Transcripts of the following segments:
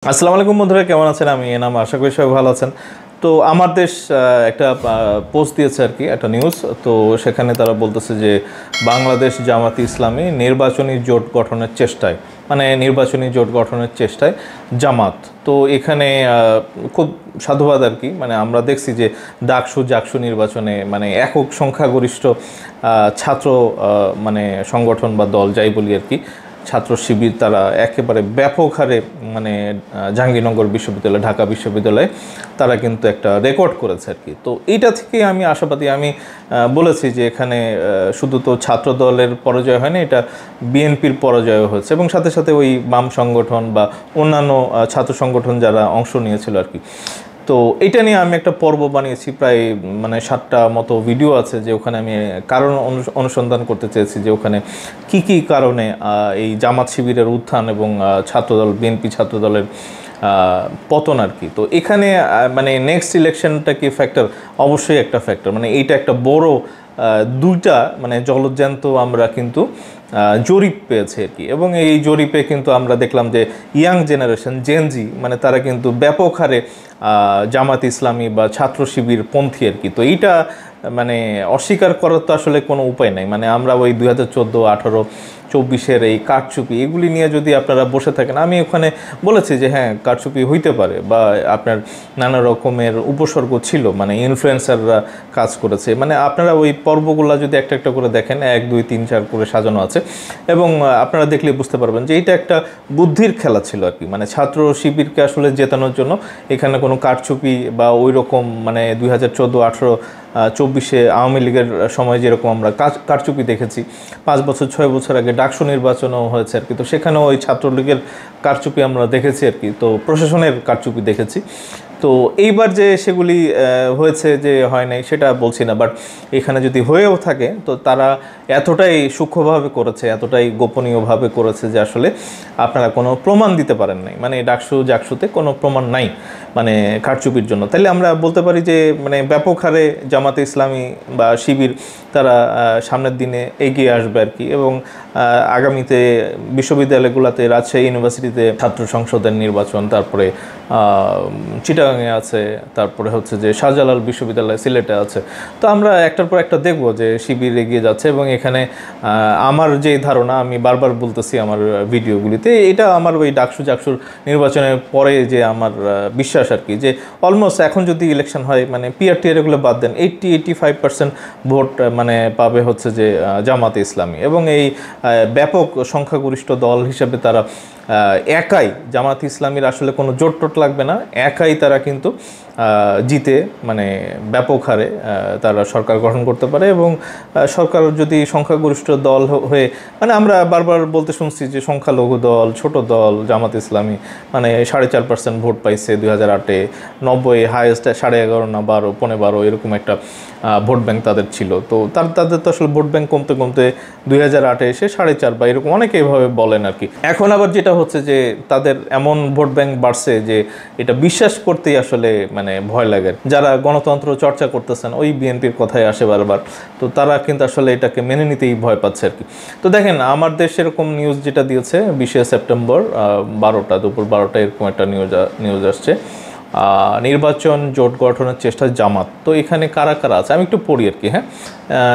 আসসালামু আলাইকুম বন্ধুরা, কেমন আছেন? আমি এনাম, আশা করি সবাই ভালো আছেন। তো আমার দেশ একটা পোস্ট দিয়েছে আর কি, একটা নিউজ। তো সেখানে তারা বলতেছে যে বাংলাদেশ জামাতে ইসলামী নির্বাচনী জোট গঠনের চেষ্টায়, মানে নির্বাচনী জোট গঠনের চেষ্টায় জামাত। তো এখানে খুব সাধুবাদ আর কি। মানে আমরা দেখছি যে জাকসু নির্বাচনে মানে একক সংখ্যাগরিষ্ঠ ছাত্র মানে সংগঠন বা দল যাই বলি আর কি, ছাত্র শিবির, তারা একেবারে ব্যাপক হারে মানে জাহাঙ্গীরনগর বিশ্ববিদ্যালয়, ঢাকা বিশ্ববিদ্যালয়ে তারা কিন্তু একটা রেকর্ড করেছে আর কি। তো এইটা থেকে আমি আশাবাদী। আমি বলেছি যে এখানে শুধু তো ছাত্র দলের পরাজয় হয় না, এটা বিএনপির পরাজয় হয়েছে, এবং সাথে সাথে ওই বাম সংগঠন বা অন্যান্য ছাত্র সংগঠন যারা অংশ নিয়েছিল আর কি। তো এটা নিয়ে আমি একটা পর্ব বানিয়েছি, প্রায় মানে 7টা মতো ভিডিও আছে, যে ওখানে আমি কারণ অনুসন্ধান করতে চেয়েছি যে ওখানে কি কি কারণে এই জামাত শিবিরের উত্থান এবং ছাত্রদল, বিএনপি ছাত্রদলের পতন আর কি। তো এখানে মানে নেক্সট ইলেকশনটা কি ফ্যাক্টর? অবশ্যই একটা ফ্যাক্টর। মানে এইটা একটা বড় দুইটা মানে জলজ্যান্ত আমরা কিন্তু জরিপ পেয়েছে আর কি। এবং এই জরিপে কিন্তু আমরা দেখলাম যে ইয়াং জেনারেশন, জেনজি, মানে তারা কিন্তু ব্যাপক হারে জামাত ইসলামী বা ছাত্র শিবির পন্থী আর কি। তো এইটা মানে অস্বীকার করার তো আসলে কোনো উপায় নাই। মানে আমরা ওই 2014, 18, 24-এর এই কারচুপি, এগুলি নিয়ে যদি আপনারা বসে থাকেন, আমি ওখানে বলেছি যে হ্যাঁ, কারচুপি হইতে পারে, বা আপনার নানা রকমের উপসর্গ ছিল, মানে ইনফ্লুয়েন্সাররা কাজ করেছে। মানে আপনারা ওই পর্বগুলো যদি একটা একটা করে দেখেন, 1, 2, 3, 4 করে সাজানো আছে, এবং আপনারা দেখলে বুঝতে পারবেন যে এইটা একটা বুদ্ধির খেলা ছিল আর কি। মানে ছাত্র শিবিরকে আসলে জেতানোর জন্য এখানে কোনো কারচুপি বা ওই রকম মানে 2014, 18, 24-এ আওয়ামী লীগের সময় যেরকম আমরা কারচুপি দেখেছি, 5 বছর 6 বছর আগে ডাকসু নির্বাচনও হয়েছে আর কি। তো সেখানেও ওই ছাত্রলীগের কারচুপি আমরা দেখেছি আর কি। তো প্রশাসনের কারচুপি দেখেছি। তো এইবার যে সেগুলি হয়েছে যে হয় নাই সেটা বলছি না, বাট এখানে যদি হয়েও থাকে তো তারা এতটাই সূক্ষ্মভাবে করেছে, এতটাই গোপনীয়ভাবে করেছে যে আসলে আপনারা কোনো প্রমাণ দিতে পারেন নাই। মানে জাকসুতে কোনো প্রমাণ নাই মানে কারচুপির জন্য। তাহলে আমরা বলতে পারি যে মানে ব্যাপক হারে জামাতে ইসলামী বা শিবির তারা সামনের দিনে এগিয়ে আসবে আর কি। এবং আগামীতে বিশ্ববিদ্যালয়গুলোতে, রাজশাহী ইউনিভার্সিটিতে ছাত্র সংসদের নির্বাচন, তারপরে চিটাগাংয়ে আছে, তারপরে হচ্ছে যে শাহজালাল বিশ্ববিদ্যালয় সিলেটে আছে। তো আমরা একটার পর একটা দেখব যে শিবির এগিয়ে যাচ্ছে। এবং এখানে আমার যে ধারণা, আমি বারবার বলতেছি আমার ভিডিওগুলিতে, এটা আমার ওই জাকসুর নির্বাচনের পরে যে আমার বিশ্বাস আর কি, যে অলমোস্ট এখন যদি ইলেকশন হয়, মানে পিআরটিআর এগুলো বাদ দেন, 80-85% ভোট মানে পাবে হচ্ছে যে জামাতে ইসলামী। এবং এই ব্যাপক সংখ্যাগরিষ্ঠ দল হিসেবে তারা একাই, জামাত ইসলামীর আসলে কোনো জোট টোট লাগবে না, একাই তারা কিন্তু জিতে মানে ব্যাপক হারে তারা সরকার গঠন করতে পারে। এবং সরকার যদি সংখ্যাগরিষ্ঠ দল হয়ে, মানে আমরা বারবার বলতে শুনছি যে সংখ্যালঘু দল, ছোট দল জামাত ইসলামী, মানে 4.5% ভোট পাইছে 2008-এ, 90-এ হায়েস্ট 11.5 না 12, 15 এরকম একটা ভোট ব্যাংক তাদের ছিল। তো তাদের তো আসলে ভোট ব্যাংক কমতে কমতে 2008-এ এসে 4.5 বা এরকম অনেকে এভাবে বলেন আর কি। এখন আবার যেটা হচ্ছে যে তাদের এমন ভোট ব্যাংক বাড়ছে যে এটা বিশ্বাস করতেই আসলে মানে ভয় লাগে। যারা গণতন্ত্র চর্চা করতেছেন, ওই বিএনপির কথাই আসে বারবার, তো তারা কিন্তু আসলে এটাকে মেনে নিতেই ভয় পাচ্ছে আর কি। তো দেখেন, আমার দেশ এরকম নিউজ যেটা দিয়েছে 20শে সেপ্টেম্বর 12টা, দুপুর 12টা এরকম একটা নিউজ আসছে, নির্বাচন জোট গঠনের চেষ্টা জামাত। তো এখানে কারা কারা আছে আমি একটু পড়ি আর কি। হ্যাঁ,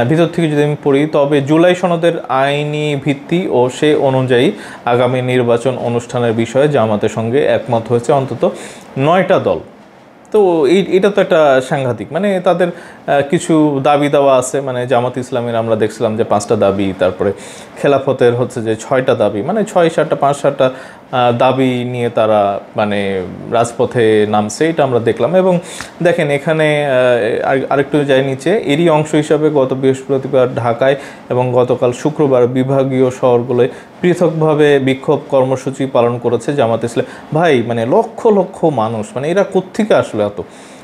ভিতর থেকে যদি আমি পড়ি, তবে জুলাই সনদের আইনি ভিত্তি ও সে অনুযায়ী আগামী নির্বাচন অনুষ্ঠানের বিষয়ে জামাতের সঙ্গে একমত হয়েছে অন্তত 9টা দল। তো এটা তো একটা সাংঘাতিক, মানে তাদের কিছু দাবি দেওয়া আছে। মানে জামাত ইসলামের আমরা দেখছিলাম যে 5টা দাবি, তারপরে খেলাফতের হচ্ছে যে 6টা দাবি, মানে 6-7টা 5-7টা দাবি নিয়ে তারা মানে রাজপথে নামছে, এটা আমরা দেখলাম। এবং দেখেন এখানে আরেকটু যাই নিচে, এরই অংশ হিসাবে গত বৃহস্পতিবার ঢাকায় এবং গতকাল শুক্রবার বিভাগীয় শহরগুলোয় পৃথকভাবে বিক্ষোভ কর্মসূচি পালন করেছে জামাত ইসলাম। ভাই, মানে লক্ষ লক্ষ মানুষ, মানে এরা কোত্থেকে আসলে এত?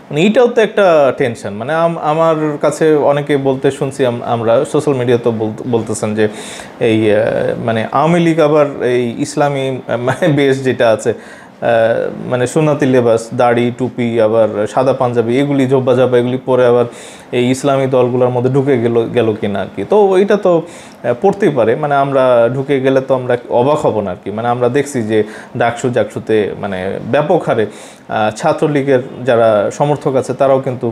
মানে এইটাও তো একটা টেনশন। মানে আমার কাছে অনেকে বলতে শুনছি, আমরা সোশ্যাল মিডিয়াতেও বলতেছেন যে এই মানে আওয়ামী লীগ আবার এই ইসলামী মানে বেশ যেটা আছে, মানে সুন্নাতি লেবাস, দাড়ি টুপি, আবার সাদা পাঞ্জাবি, এগুলি জব্বা জাব্বা এগুলি পরে আবার এই ইসলামী দলগুলোর মধ্যে ঢুকে গেল কিনা আর কি। তো এটা তো পড়তেই পারে, মানে আমরা ঢুকে গেলে তো আমরা অবাক হব না আর কি। মানে আমরা দেখছি যে জাকসুতে মানে ব্যাপক হারে ছাত্রলীগের যারা সমর্থক আছে তারাও কিন্তু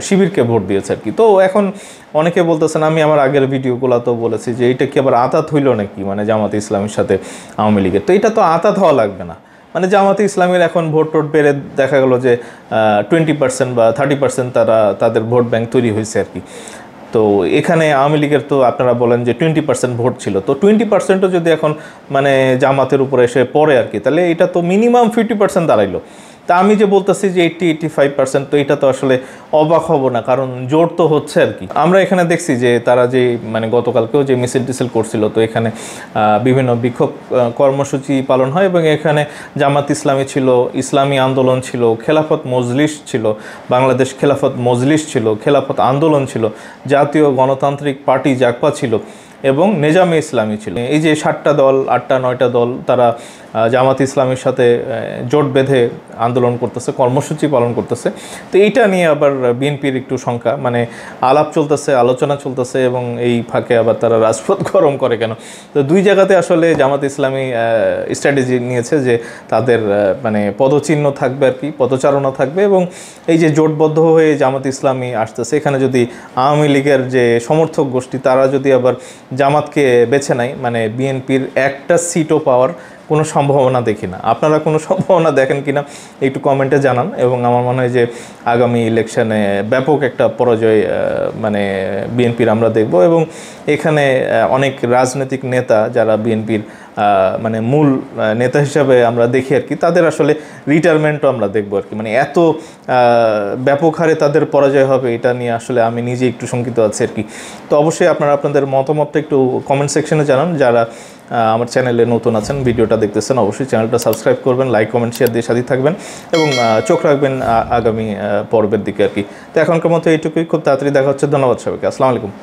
শিবিরকে ভোট দিয়েছে আর কি। তো এখন অনেকে বলতেছেন, আমি আমার আগের ভিডিওগুলোতেও বলেছি যে এটা কি আবার আঁতাত হইল নাকি, মানে জামাতে ইসলামের সাথে আওয়ামী লীগের। তো এটা তো আঁতাত হওয়া লাগবে না, মানে জামাতে ইসলামের এখন ভোট বেড়ে দেখা গেল যে 20% বা 30% তাদের ভোট ব্যাংক তৈরি হয়েছে আর কি। তো এখানে আওয়ামী লীগের তো আপনারা বলেন যে 20% ভোট ছিল, তো 20%ও যদি এখন মানে জামাতের উপরে এসে পড়ে আর কি, তাহলে এটা তো মিনিমাম 50% দাঁড়াইলো। তা আমি যে বলতেছি যে 80-85%, তো এটা তো আসলে অবাক হব না, কারণ জোর তো হচ্ছে আর কি। আমরা এখানে দেখছি যে তারা যে মানে গতকালকেও যে মিছিল টিছিল করছিল, তো এখানে বিভিন্ন বিক্ষোভ কর্মসূচি পালন হয় এবং এখানে জামাত ইসলামী ছিল, ইসলামী আন্দোলন ছিল, খেলাফত মজলিস ছিল, বাংলাদেশ খেলাফত মজলিস ছিল, খেলাফত আন্দোলন ছিল, জাতীয় গণতান্ত্রিক পার্টি জাগপা ছিল এবং নেজামে ইসলামী ছিল। এই যে 7টা দল 8টা 9টা দল তারা জামাত ইসলামের সাথে জোট বেঁধে আন্দোলন করতেছে, কর্মসূচি পালন করতেছে। তো এইটা নিয়ে আবার বিএনপির একটু শঙ্কা, মানে আলাপ চলতেছে, আলোচনা চলতেছে এবং এই ফাঁকে আবার তারা রাজপথ গরম করে কেন। তো দুই জায়গাতে আসলে জামাত ইসলামী স্ট্র্যাটেজি নিয়েছে যে তাদের মানে পদচিহ্ন থাকবে আর কি, পদচারণা থাকবে এবং এই যে জোটবদ্ধ হয়ে জামাত ইসলামী আসতেছে, এখানে যদি আওয়ামী লীগের যে সমর্থক গোষ্ঠী তারা যদি আবার জামাতকে বেছে নেয়, মানে বিএনপির একটা সিটও পাওয়ার কোনো সম্ভাবনা দেখি না। আপনারা কোনো সম্ভাবনা দেখেন কিনা একটু কমেন্টে জানান। এবং আমার মনে হয় যে আগামী ইলেকশনে ব্যাপক একটা পরাজয় মানে বিএনপির আমরা দেখব এবং এখানে অনেক রাজনৈতিক নেতা যারা বিএনপির মানে মূল নেতা হিসাবে আমরা দেখি আর কি, তাদের আসলে রিটায়ারমেন্টও আমরা দেখবো আর কি। মানে এত ব্যাপক হারে তাদের পরাজয় হবে এটা নিয়ে আসলে আমি নিজে একটু শঙ্কিত আছি আর কি। তো অবশ্যই আপনারা আপনাদের মতামতটা একটু কমেন্ট সেকশনে জানান। যারা আমার চ্যানেলে নতুন আছেন, ভিডিওটা দেখতেছেন, অবশ্যই চ্যানেলটা সাবস্ক্রাইব করবেন, লাইক কমেন্ট শেয়ার দিয়ে সাথে থাকবেন এবং চোখ রাখবেন আগামী পর্বের দিকে আর কি। তো এখনকার মতো এইটুকুই, খুব তাড়াতাড়ি দেখা হচ্ছে। ধন্যবাদ সবাইকে, আসসালামু আলাইকুম।